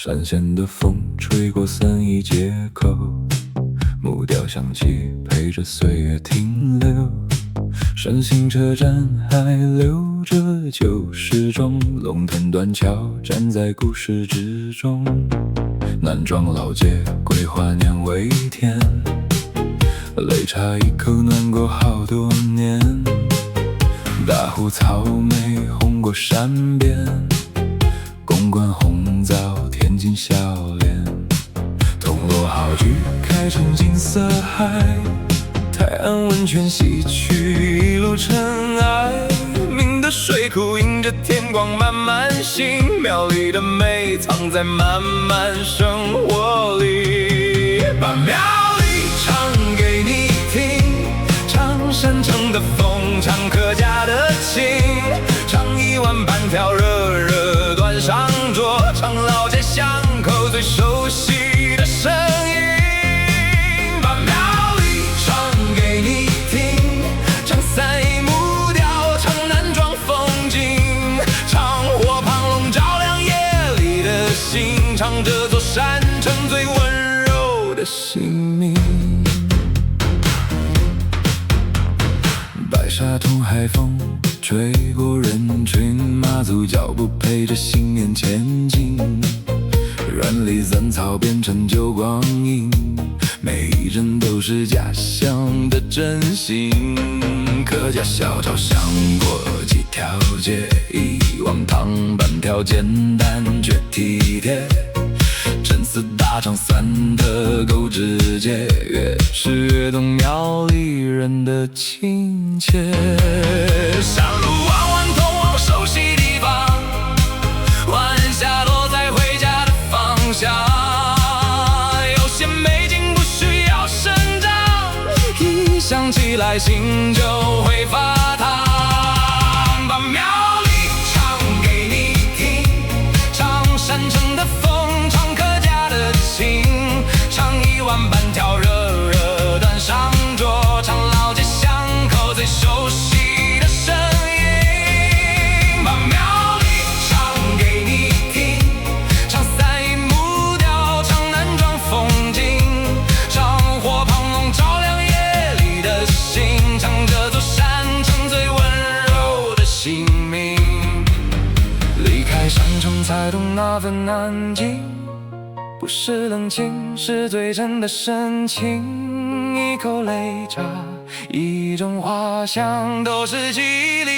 山线的风吹过三义街口，木雕响起陪着岁月停留。山形车站还留着旧时钟，龙腾断桥站在故事之中。南庄老街桂花酿微甜，擂茶一口暖过好多年。大湖草莓红过山边，公馆红枣填进笑脸。铜锣好剧开成金色海，泰安温泉西去一路尘埃。明的水库迎着天光慢慢醒，庙里的美藏在漫漫生活里。把庙里唱给你听，唱山城的风，唱客家的情，唱一碗半条热热端上桌，唱老街巷口最熟悉的声音。把庙里唱给你听，唱三义木雕，唱南庄风景，唱火旁笼照亮夜里的心，唱这座山城最温柔的姓名。白沙通海风吹过人群，马祖脚步陪着信念前进。园里散草变成旧光阴，每一帧都是家乡的真心。客家小炒香过几条街，一碗汤半条简单却体贴。真丝大肠酸的够直接，越吃越懂庙里人的亲切。山路弯弯通往熟悉地方，晚霞落在回家的方向。有些美景不需要生长，一想起来心就会发烫。把庙里唱给你听，唱山城的风，唱客家的情，唱一碗半条热热端上桌，唱老街巷口最熟悉的声音。把庙里唱给你听，唱三义木雕，唱南庄风景，唱火旁笼照亮夜里的心，唱这座山城最温柔的姓名。离开山城才懂那份安静，不是冷清，是最真的深情。一口擂茶，一种花香，都是记忆里